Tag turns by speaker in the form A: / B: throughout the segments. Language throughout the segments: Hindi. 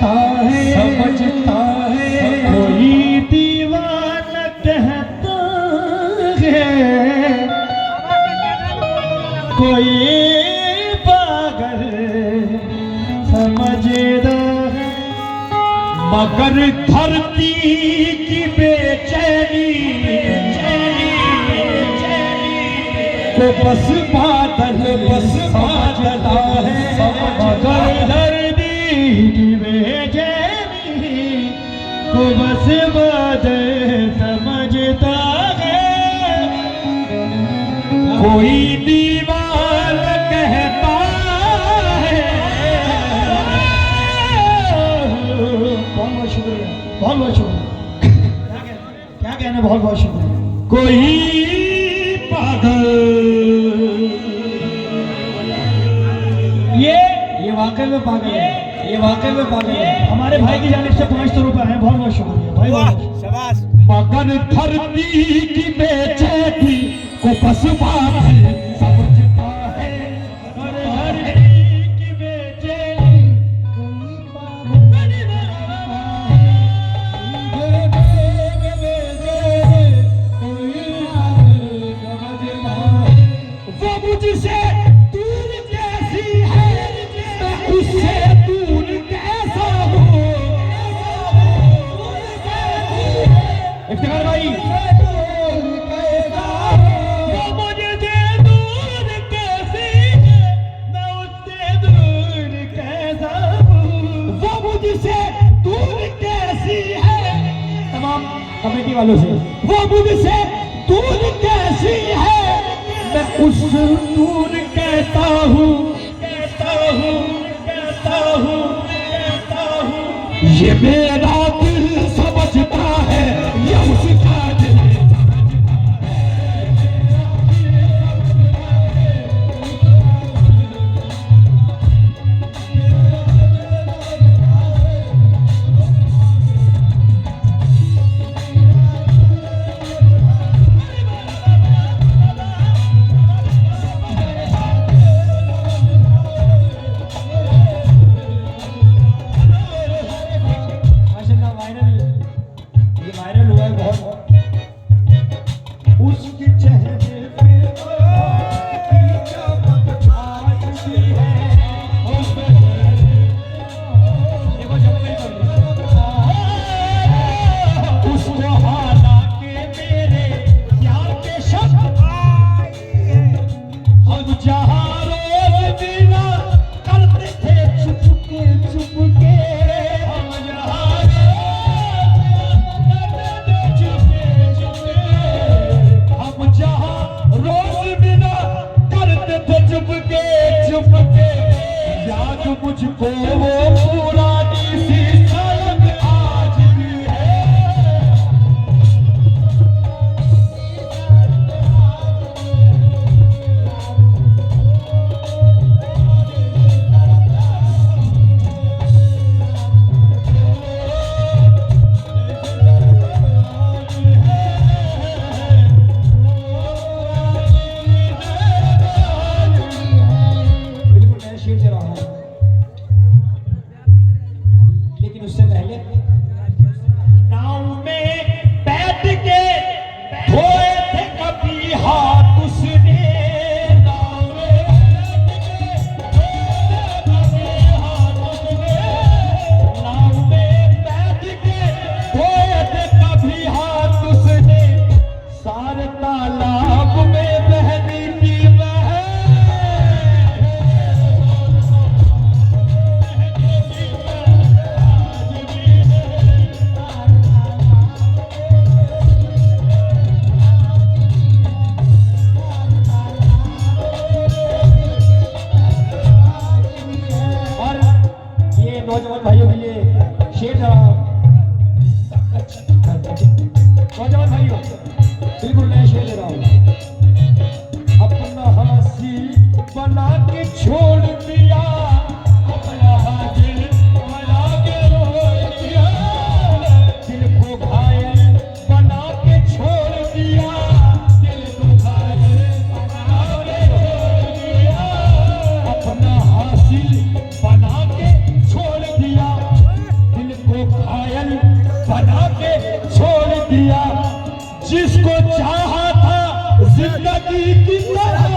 A: समझता है कोई दीवाना कहता है, कोई पागल समझता है, मगर धरती की बेचैनी को बस बादल समझता है, मगर धरती की बेचैनी को बस बादल समझता है। कोई दीवार कहता है। बहुत बहुत शुक्रिया, बहुत बहुत शुक्रिया। क्या कहना, बहुत बहुत शुक्रिया। कोई पागल, ये वाकई में पागल है, ये वाकई में पागल है। हमारे भाई की जानिब से 500 रुपए हैं, बहुत बहुत शुक्रिया भाई। शाबाश। मगर धरती की बेचैनी को बस बादल समझता है, मगर धरती की बेचैनी कोई पागल वो मुझसे दूर कैसी है, उससे दूर कैसा हो। इफ्तिखार भाई, वो मुझसे दूर कैसी है, मैं उससे दूर कैसा हूँ। वो मुझसे दूर कैसी है, तमाम कमेटी वालों से, वो मुझसे दूर कैसी है, मैं उस दूर कहता हूँ, कहता हूँ, कहता हूँ, कहता हूँ। ये मेरा दिल समझता है या उसका दिल वायरल हुआ है बहुत। उसके चेहरे पे उसको हालांकि मेरे प्यार के शब्द हम जहाँ रोज बिना करते थे चुपके चुपके, हम जहाँ मुझको वो पुरानी सी सड़क आज भी है। बिल्कुल नया शेर चला रहा हूँ, लेकिन उससे पहले नाव में बैठ के धोए थे कभी हाथ उसने, नाव में बैठ के धोए थे कभी हाथ उसने, सारे तालाब में बहती थी नौजवान भाइयों के लिए शेर जरा। नौजवान भाइयों, बिल्कुल नया शेर ले रहा हूँ। अपना हासिल बना के छोड़ दिया, अपना हासिल बना के छोड़ दिया, दिल को घायल बना के छोड़ दिया, दिल को घायल बना के छोड़ दिया, अपना हासिल बना के छोड़ दिया। जिसको चाहा था जिंदगी की तरह,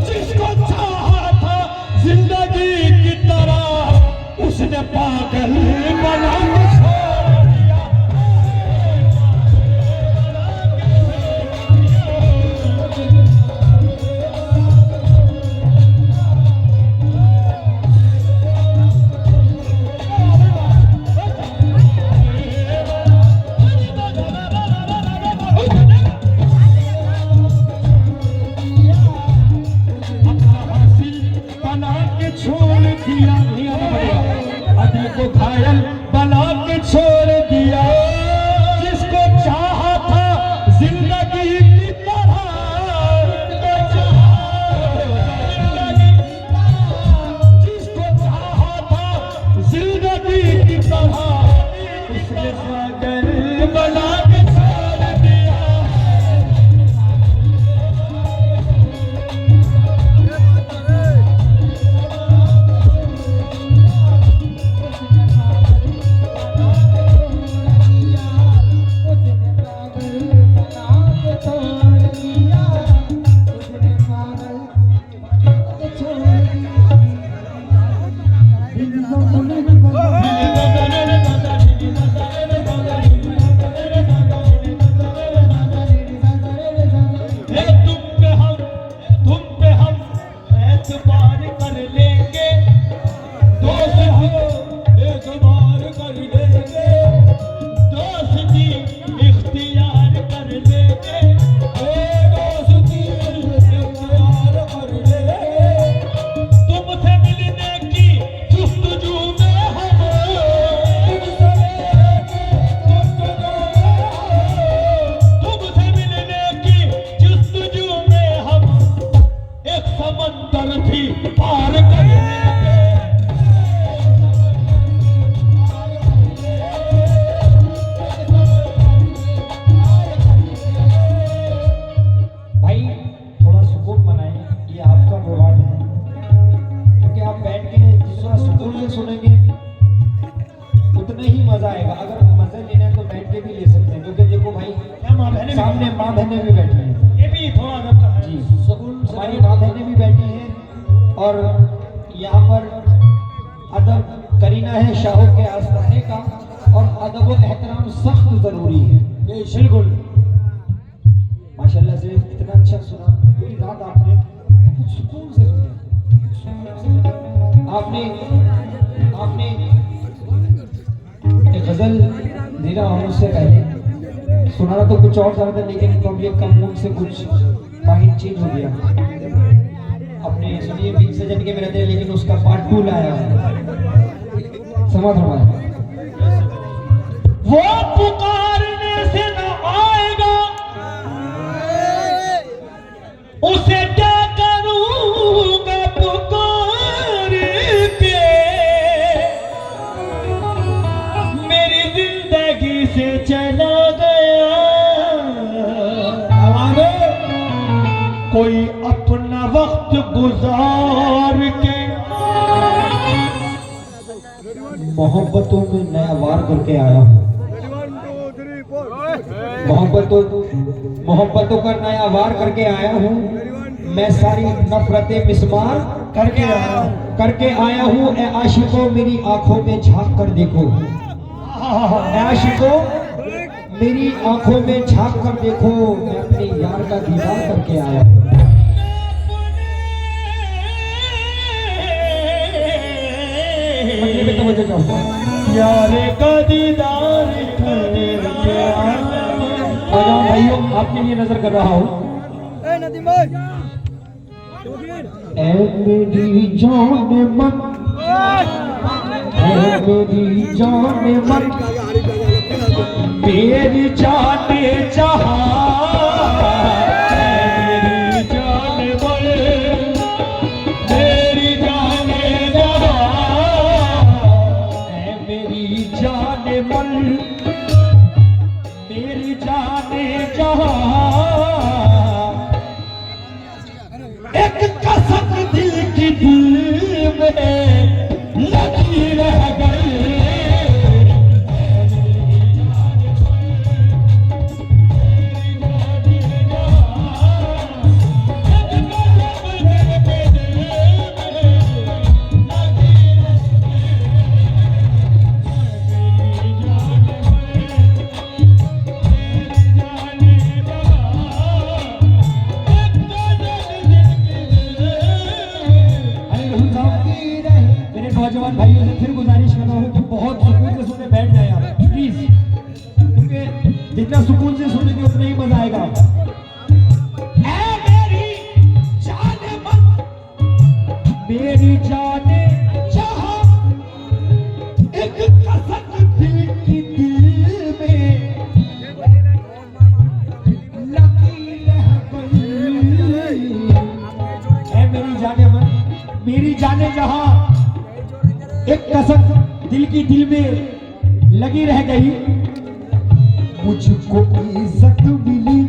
A: जिसको चाहा था जिंदगी की तरह, उसने पागल बना के छोड़ दिया। अदिल को घायल बना के छोड़ दिया। जिसको चाहा था जिंदगी की तरह, जिसको चाहा था जिंदगी की तरह, उसने पागल बना के छोड़ दिया। सामने माँ बहनें भी बैठी हैं, ये भी थोड़ा रखा है जी। हमारी माँ बहनें भी बैठी हैं और यहाँ पर अदब करीना है शाहों के आस्ताने का, और अदब व एहतराम सख्त जरूरी है। बिल्कुल माशाल्लाह से इतना अच्छा सुना, पूरी रात आपने कुछ सुकून से सुना। आपने आपने एक गजल ज़ीरा होने से पहले सुनाना तो कुछ और था, लेकिन पब्लिक का मूड से कुछ माइंड चेंज हो गया। अपने सुनिए 20 सजन के मेरे थे, लेकिन उसका पार्ट 2 लाया समाधान। वो पुकारने से न आएगा, उसे क्या करूंगा पुकार के, मेरी जिंदगी से चला कोई अपना वक्त गुजार के। मोहब्बतों में नया वार करके आया हूँ, मोहब्बतों का नया वार करके आया हूँ। मैं सारी नफरतें मिसमार करके आया हूँ। ए आशिकों मेरी आंखों में झांक कर देखो, ए आशिकों मेरी आंखों में झांक कर देखो, मैं अपने यार का दीदार करके आया हूँ। यार का दीदार करके आया हूँ। भाइयों आपके लिए नजर कर रहा हूँ। ऐ मेरी जान मन, ऐ मेरी जान मन, मेरी जाने जहां, मेरी जाने मन, मेरी जाने जहां, मेरी जाने मन, मेरी जाने जहां। एक कसक दिल की दिल में लगी रह गई, नौजवान भाइयों से फिर गुजारिश कर रहा हूँ कि बहुत सुकून से सुने, बैठ जाए आप प्लीज, क्योंकि जितना सुकून से सुनेंगे उतना ही मजा आएगा। मेरी जाने जहां एक कसक दिल की दिल में लगी रह गई। ऐ मेरी जाने मन, मेरी जाने जहां एक कसक दिल की दिल में लगी रह गई। मुझको इज्जत मिली,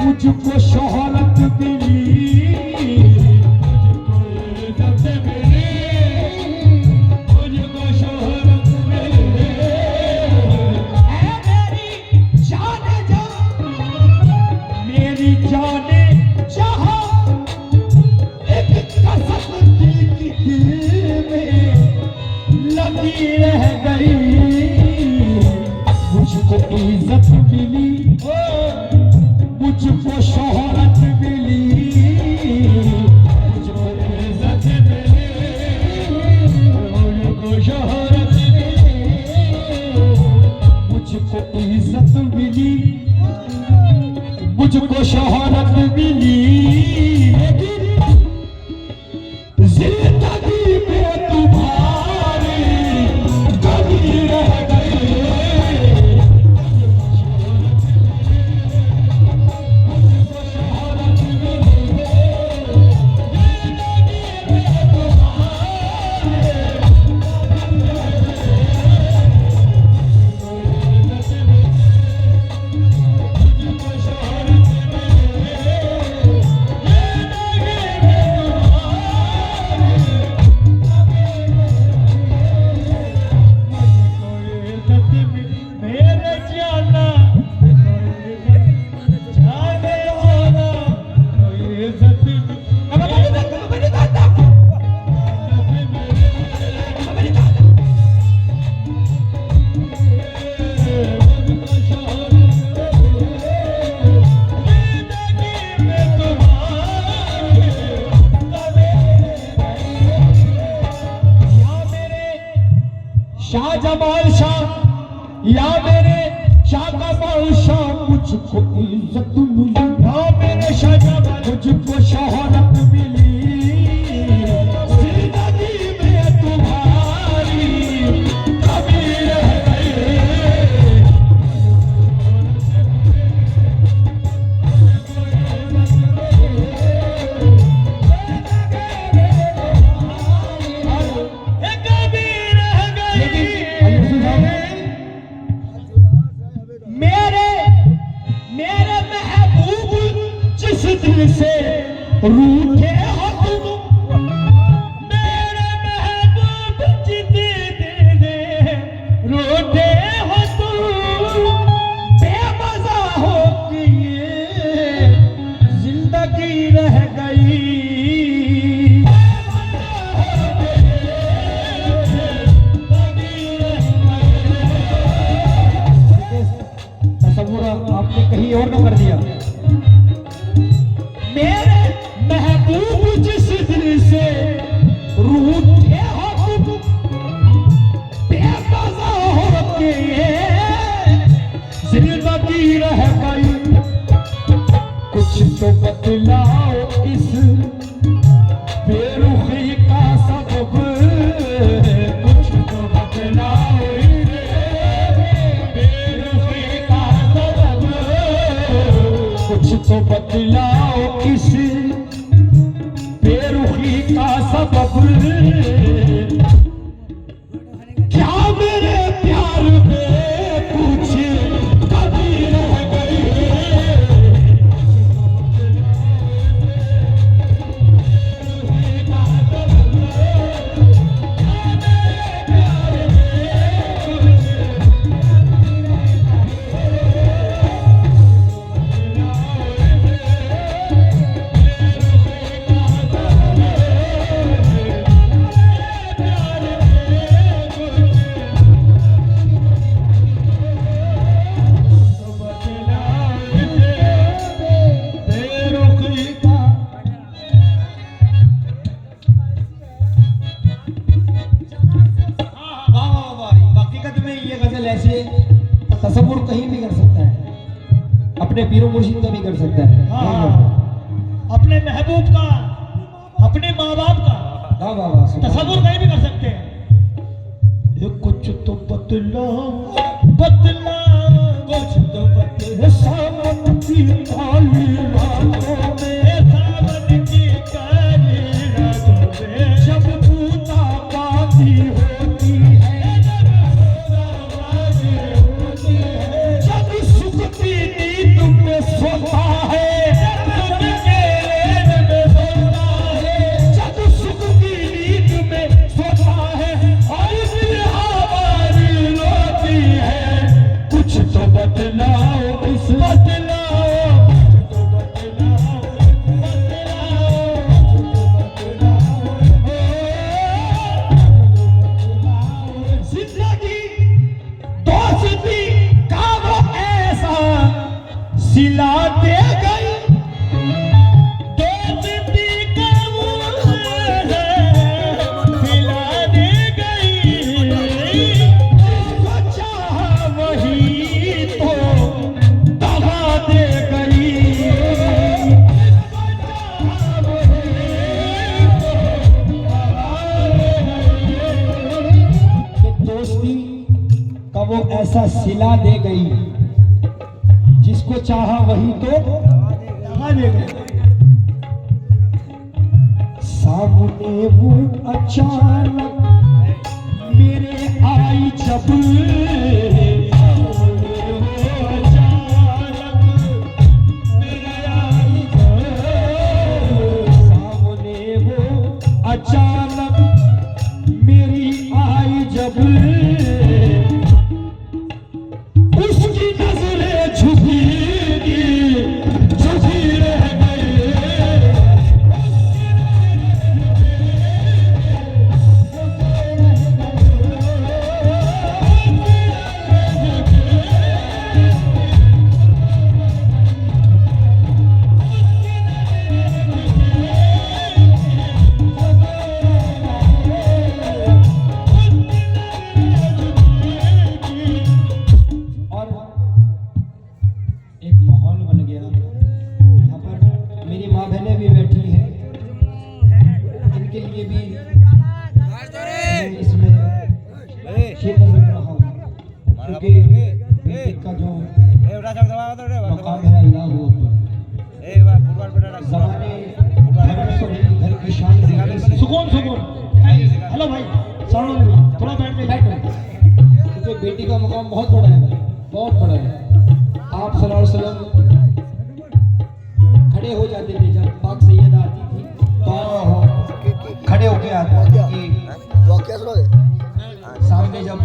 A: मुझको शोहरत मिली, रह गई। मुझको इज्जत मिली, मुझको शोहरत मिली, मुझको इज्जत मिली, मुझको शोहरत मिली, मुझको इज्जत मिली, मुझको शोहरत मिली। जिंदगी में तुम्हारी कमी रह गई। शाह जमाल शाह या मेरे शाह कमाल शाह, मुझको इज्जत मिली, या मेरे शाह जमाल मुझको शोहरत मिली। जिंदगी में तुम्हारी कमी रह गई। मेरे महबूब जिस दिल से रूठे हो तुम, मेरे महबूब जिस दिल से रूठे हो तुम, बेमजा हो कि ये जिंदगी रह गई। आपने कहीं और न कर दिया। मेरे महबूब जिस दिल से रूठे हो तुम, बेमजा हो के जिंदगी रह गई। कुछ तो बतलाओ इस बेरुखी का सबब, कुछ तो बतलाओ कुछ तो बतलाओ इस बेरुखी का सबब। क्या मेरे प्यार में कुछ कमी रह गई। ऐसे तसव्वुर कहीं भी कर सकता है, अपने पीरो मुर्शिद का भी कर सकता है।
B: हाँ, अपने महबूब का, अपने माँ बाप का तसव्वुर कहीं भी कर सकते हैं। ये कुछ तो बदला बदला, कुछ तो बदला, सावन की काली रातों में, सावन की काली रातों में, जब पूता बाती होती है, जब सुखती नींद में सोता है, सिला दे गई दोस्ती का सिला दे गई, चाहा वही तो दगा दे गई। दोस्ती का वो ऐसा सिला दे गई, जिसको चाहा वही तो दे गई। सामने वो अचानक मेरे आई जब, सामने वो अचानक मेरी आई जब, उसकी नजरें झुकी रह गई। एक माहौल बन गया, यहाँ पर मेरी माँ बहनें भी बैठी हैं, इनके लिए भी मैं इसमें शेर नजर कर रहा हूँ, क्योंकि बेटे का जो मकाम है अल्लाह हू अकबर, ज़माने घर की शान। सुकून सुकून, हेलो भाई साउंड थोड़ा बैठ, क्योंकि बेटी का मकाम बहुत बड़ा है, बहुत बड़ा है। आप सल्लल्लाहु अलैहि वसल्लम खड़े हो जाते थे जब पाक सैयदा आती थी, तो खड़े होके आते थे कि सामने जब